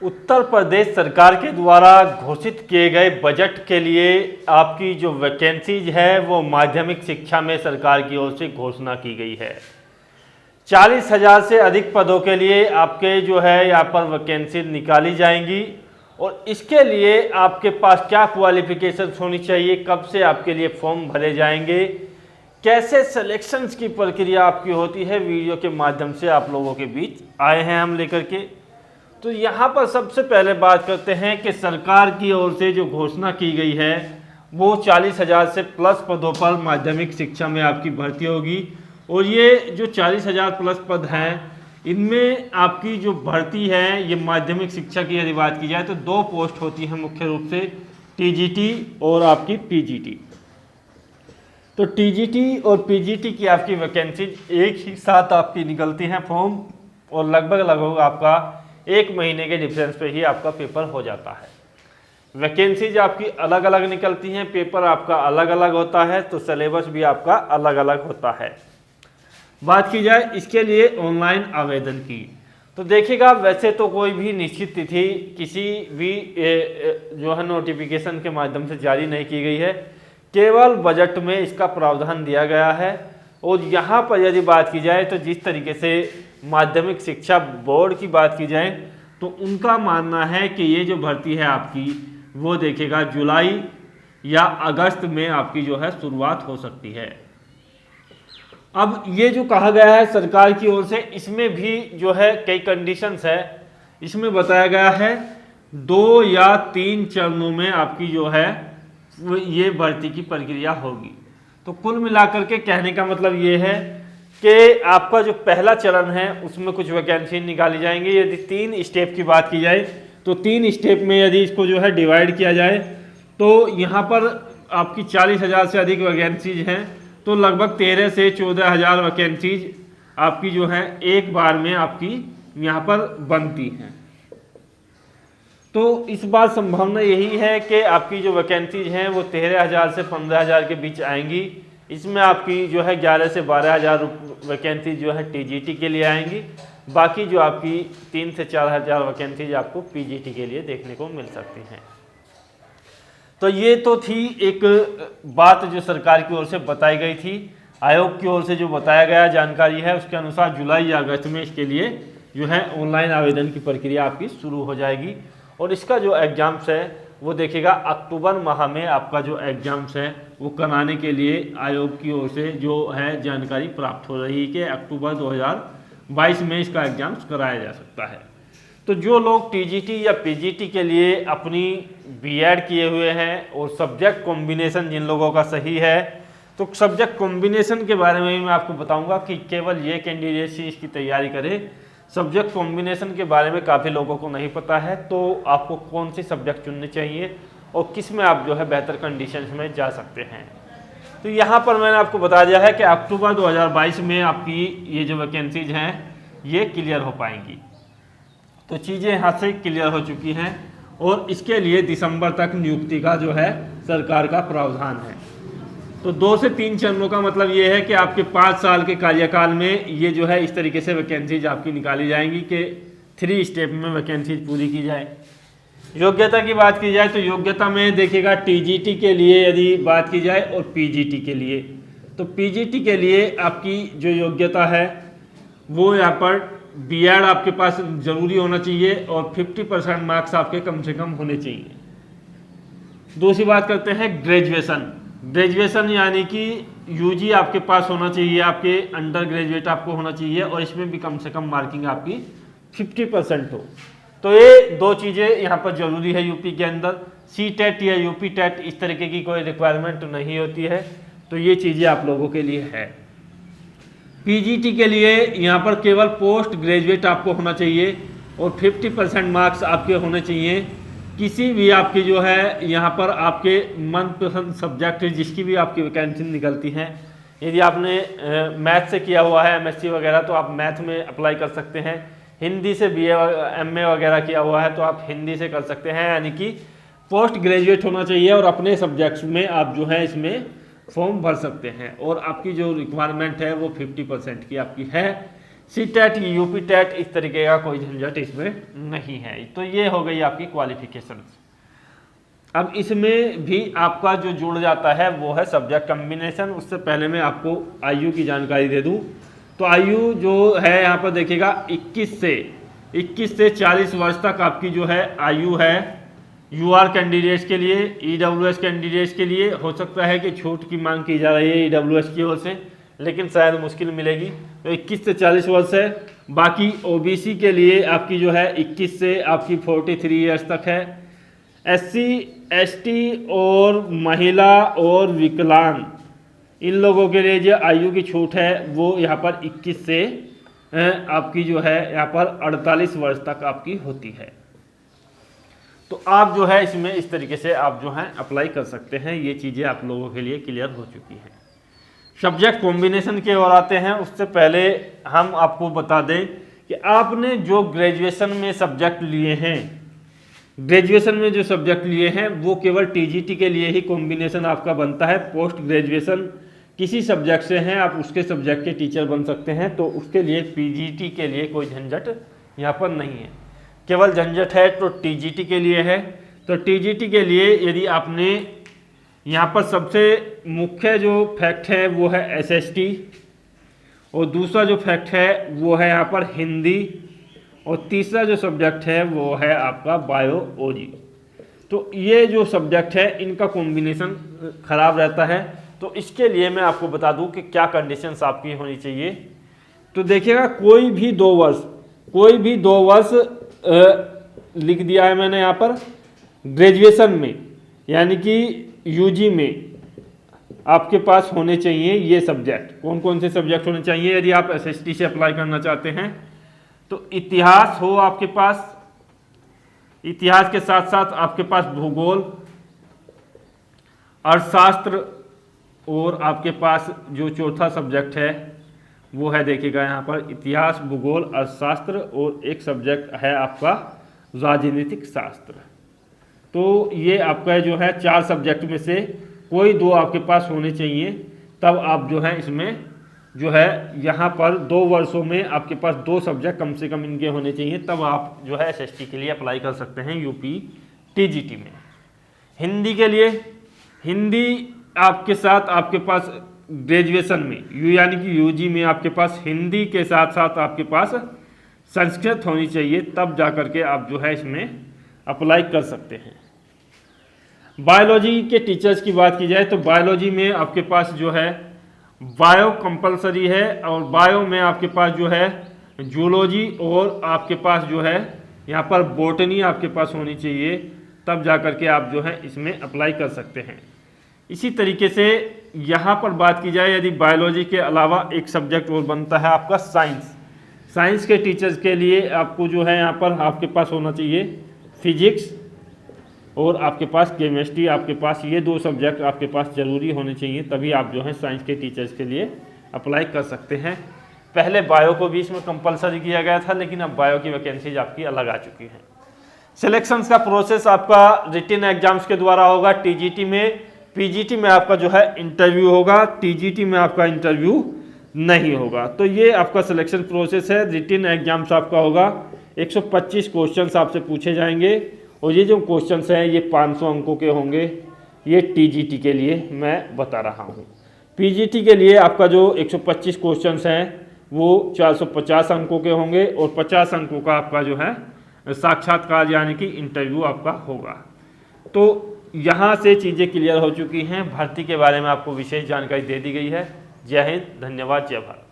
उत्तर प्रदेश सरकार के द्वारा घोषित किए गए बजट के लिए आपकी जो वैकेंसीज है वो माध्यमिक शिक्षा में सरकार की ओर से घोषणा की गई है। 40,000 से अधिक पदों के लिए आपके जो है यहाँ पर वैकेंसी निकाली जाएंगी और इसके लिए आपके पास क्या क्वालिफिकेशन होनी चाहिए, कब से आपके लिए फॉर्म भरे जाएंगे, कैसे सिलेक्शंस की प्रक्रिया आपकी होती है, वीडियो के माध्यम से आप लोगों के बीच आए हैं हम लेकर के। तो यहाँ पर सबसे पहले बात करते हैं कि सरकार की ओर से जो घोषणा की गई है वो 40,000 से प्लस पदों पर माध्यमिक शिक्षा में आपकी भर्ती होगी। और ये जो 40,000 प्लस पद हैं इनमें आपकी जो भर्ती है ये माध्यमिक शिक्षा की यदि बात की जाए तो 2 पोस्ट होती हैं मुख्य रूप से, टीजीटी और आपकी पीजीटी। तो टीजीटी और पीजीटी की आपकी वैकेंसी एक ही साथ आपकी निकलती हैं फॉर्म और लगभग आपका 1 महीने के डिफरेंस पे ही आपका पेपर हो जाता है। वैकेंसीज आपकी अलग अलग निकलती हैं, पेपर आपका अलग अलग होता है, तो सिलेबस भी आपका अलग अलग होता है। बात की जाए इसके लिए ऑनलाइन आवेदन की तो देखिएगा, वैसे तो कोई भी निश्चित तिथि किसी भी जो है नोटिफिकेशन के माध्यम से जारी नहीं की गई है, केवल बजट में इसका प्रावधान दिया गया है। और यहाँ पर यदि बात की जाए तो जिस तरीके से माध्यमिक शिक्षा बोर्ड की बात की जाए तो उनका मानना है कि ये जो भर्ती है आपकी वो देखिएगा जुलाई या अगस्त में आपकी जो है शुरुआत हो सकती है। अब ये जो कहा गया है सरकार की ओर से, इसमें भी जो है कई कंडीशंस है। इसमें बताया गया है 2 या 3 चरणों में आपकी जो है ये भर्ती की प्रक्रिया होगी। तो कुल मिलाकर के कहने का मतलब ये है कि आपका जो पहला चरण है उसमें कुछ वैकेंसी निकाली जाएंगी। यदि 3 स्टेप की बात की जाए तो 3 स्टेप में यदि इसको जो है डिवाइड किया जाए तो यहाँ पर आपकी 40,000 से अधिक वैकेंसीज हैं, तो लगभग 13 से 14,000 वैकेंसीज आपकी जो है एक बार में आपकी यहाँ पर बनती हैं। तो इस बार संभावना यही है कि आपकी जो वैकेंसीज हैं वो 13,000 से 15,000 के बीच आएंगी। इसमें आपकी जो है 11 से 12,000 वैकेंसी जो है टीजीटी के लिए आएंगी, बाकी जो आपकी 3 से 4,000 वैकेंसीज आपको पीजीटी के लिए देखने को मिल सकती हैं। तो ये तो थी एक बात जो सरकार की ओर से बताई गई थी, आयोग की ओर से जो बताया गया जानकारी है उसके अनुसार जुलाई या अगस्त में इसके लिए जो है ऑनलाइन आवेदन की प्रक्रिया आपकी शुरू हो जाएगी। और इसका जो एग्ज़ाम्स है वो देखिएगा अक्टूबर माह में आपका जो एग्ज़ाम्स है वो कराने के लिए आयोग की ओर से जो है जानकारी प्राप्त हो रही है कि अक्टूबर 2022 में इसका एग्ज़ाम्स कराया जा सकता है। तो जो लोग टीजीटी या पीजीटी के लिए अपनी बीएड किए हुए हैं और सब्जेक्ट कॉम्बिनेशन जिन लोगों का सही है, तो सब्जेक्ट कॉम्बिनेशन के बारे में मैं आपको बताऊंगा कि केवल ये कैंडिडेट ही इसकी तैयारी करे। सब्जेक्ट कॉम्बिनेशन के बारे में काफ़ी लोगों को नहीं पता है, तो आपको कौन सी सब्जेक्ट चुननी चाहिए और किस में आप जो है बेहतर कंडीशन में जा सकते हैं। तो यहाँ पर मैंने आपको बता दिया है कि अक्टूबर 2022 में आपकी ये जो वैकेंसीज हैं ये क्लियर हो पाएंगी। तो चीज़ें यहाँ से क्लियर हो चुकी हैं और इसके लिए दिसंबर तक नियुक्ति का जो है सरकार का प्रावधान है। तो 2 से 3 चरणों का मतलब ये है कि आपके 5 साल के कार्यकाल में ये जो है इस तरीके से वैकेंसीज आपकी निकाली जाएंगी कि 3 स्टेप में वैकेंसीज पूरी की जाए। योग्यता की बात की जाए तो योग्यता में देखिएगा टीजीटी के लिए यदि बात की जाए और पीजीटी के लिए, तो पीजीटी के लिए आपकी जो योग्यता है वो यहाँ पर बीएड आपके पास ज़रूरी होना चाहिए और 50% मार्क्स आपके कम से कम होने चाहिए। दूसरी बात करते हैं ग्रेजुएशन यानी कि यूजी आपके पास होना चाहिए, आपके अंडर ग्रेजुएट आपको होना चाहिए और इसमें भी कम से कम मार्किंग आपकी 50% हो। तो ये 2 चीज़ें यहाँ पर जरूरी है यूपी के अंदर। सीटेट या यूपी टेट इस तरीके की कोई रिक्वायरमेंट नहीं होती है, तो ये चीज़ें आप लोगों के लिए है। पीजीटी के लिए यहाँ पर केवल पोस्ट ग्रेजुएट आपको होना चाहिए और 50% मार्क्स आपके होने चाहिए। किसी भी आपकी जो है यहाँ पर आपके मनपसंद सब्जेक्ट जिसकी भी आपकी वैकेंसी निकलती हैं, यदि आपने मैथ से किया हुआ है एमएससी वगैरह तो आप मैथ में अप्लाई कर सकते हैं। हिंदी से बीए एमए वगैरह किया हुआ है तो आप हिंदी से कर सकते हैं, यानी कि पोस्ट ग्रेजुएट होना चाहिए और अपने सब्जेक्ट्स में आप जो है इसमें फॉर्म भर सकते हैं। और आपकी जो रिक्वायरमेंट है वो 50% की आपकी है। सी टेट यूपी टेट इस तरीके का कोई झंझट इसमें नहीं है। तो ये हो गई आपकी क्वालिफिकेशन। अब इसमें भी आपका जो जुड़ जाता है वो है सब्जेक्ट कम्बिनेशन। उससे पहले मैं आपको आयु की जानकारी दे दूं। तो आयु जो है यहाँ पर देखिएगा 21 से 40 वर्ष तक आपकी जो है आयु है। यूआर कैंडिडेट्स के लिए, ईडब्ल्यूएस कैंडिडेट्स के लिए हो सकता है कि छूट की मांग की जा रही है ईडब्ल्यूएस की ओर से, लेकिन शायद मुश्किल मिलेगी। तो 21 से 40 वर्ष है। बाकी ओबीसी के लिए आपकी जो है 21 से आपकी 43 ईयर्स तक है। एससी एसटी और महिला और विकलांग इन लोगों के लिए जो आयु की छूट है वो यहाँ पर 21 से आपकी जो है यहाँ पर 48 वर्ष तक आपकी होती है। तो आप जो है इसमें इस तरीके से आप जो है अप्लाई कर सकते हैं। ये चीज़ें आप लोगों के लिए क्लियर हो चुकी हैं। सब्जेक्ट कॉम्बिनेशन की ओर आते हैं। उससे पहले हम आपको बता दें कि आपने जो ग्रेजुएशन में सब्जेक्ट लिए हैं, ग्रेजुएशन में जो सब्जेक्ट लिए हैं वो केवल टीजीटी के लिए ही कॉम्बिनेशन आपका बनता है। पोस्ट ग्रेजुएशन किसी सब्जेक्ट से हैं, आप उसके सब्जेक्ट के टीचर बन सकते हैं, तो उसके लिए पीजीटी के लिए कोई झंझट यहाँ पर नहीं है। केवल झंझट है तो टीजीटी के लिए है। तो टीजीटी के लिए यदि आपने यहाँ पर सबसे मुख्य जो फैक्ट है वो है एसएसटी, और दूसरा जो फैक्ट है वो है यहाँ पर हिंदी, और तीसरा जो सब्जेक्ट है वो है आपका बायोलॉजी। तो ये जो सब्जेक्ट है इनका कॉम्बिनेशन खराब रहता है। तो इसके लिए मैं आपको बता दूं कि क्या कंडीशंस आपकी होनी चाहिए। तो देखिएगा कोई भी 2 वर्ष लिख दिया है मैंने यहाँ पर ग्रेजुएशन में, यानी कि यूजी में आपके पास होने चाहिए ये सब्जेक्ट। कौन कौन से सब्जेक्ट होने चाहिए यदि आप एसएसटी से अप्लाई करना चाहते हैं? तो इतिहास हो आपके पास, इतिहास के साथ साथ आपके पास भूगोल, अर्थशास्त्र, और आपके पास जो चौथा सब्जेक्ट है वो है देखिएगा यहाँ पर इतिहास, भूगोल, अर्थशास्त्र, और एक सब्जेक्ट है आपका राजनीतिक शास्त्र। तो ये आपका जो है 4 सब्जेक्ट में से कोई 2 आपके पास होने चाहिए, तब आप जो है इसमें जो है यहाँ पर 2 वर्षों में आपके पास 2 सब्जेक्ट कम से कम इनके होने चाहिए, तब आप जो है एसएसटी के लिए अप्लाई कर सकते हैं यूपी टीजीटी में। हिंदी के लिए, हिंदी आपके साथ आपके पास ग्रेजुएशन में यानी कि यूजी में आपके पास हिंदी के साथ साथ आपके पास संस्कृत होनी चाहिए, तब जा कर के आप जो है इसमें अप्लाई कर सकते हैं। बायोलॉजी के टीचर्स की बात की जाए तो बायोलॉजी में आपके पास जो है बायो कंपलसरी है, और बायो में आपके पास जो है जूलॉजी और आपके पास जो है यहाँ पर बॉटनी आपके पास होनी चाहिए, तब जा कर के आप जो है इसमें अप्लाई कर सकते हैं। इसी तरीके से यहाँ पर बात की जाए यदि बायोलॉजी के अलावा एक सब्जेक्ट और बनता है आपका साइंस। साइंस के टीचर्स के लिए आपको जो है यहाँ पर आपके पास होना चाहिए फिजिक्स और आपके पास केमिस्ट्री, आपके पास ये 2 सब्जेक्ट आपके पास ज़रूरी होने चाहिए, तभी आप जो है साइंस के टीचर्स के लिए अप्लाई कर सकते हैं। पहले बायो को भी इसमें कंपलसरी किया गया था, लेकिन अब बायो की वैकेंसीज आपकी अलग आ चुकी हैं। सिलेक्शंस का प्रोसेस आपका रिटन एग्जाम्स के द्वारा होगा टीजीटी में। पीजीटी में आपका जो है इंटरव्यू होगा, टीजीटी में आपका इंटरव्यू नहीं होगा। तो ये आपका सिलेक्शन प्रोसेस है। रिटन एग्जाम्स आपका होगा, 125 क्वेश्चंस आपसे पूछे जाएंगे, और ये जो क्वेश्चंस हैं ये 500 अंकों के होंगे। ये टीजीटी के लिए मैं बता रहा हूँ। पीजीटी के लिए आपका जो 125 क्वेश्चंस हैं वो 450 अंकों के होंगे, और 50 अंकों का आपका जो है साक्षात्कार यानी कि इंटरव्यू आपका होगा। तो यहाँ से चीज़ें क्लियर हो चुकी हैं। भर्ती के बारे में आपको विशेष जानकारी दे दी गई है। जय हिंद, धन्यवाद, जय भारत।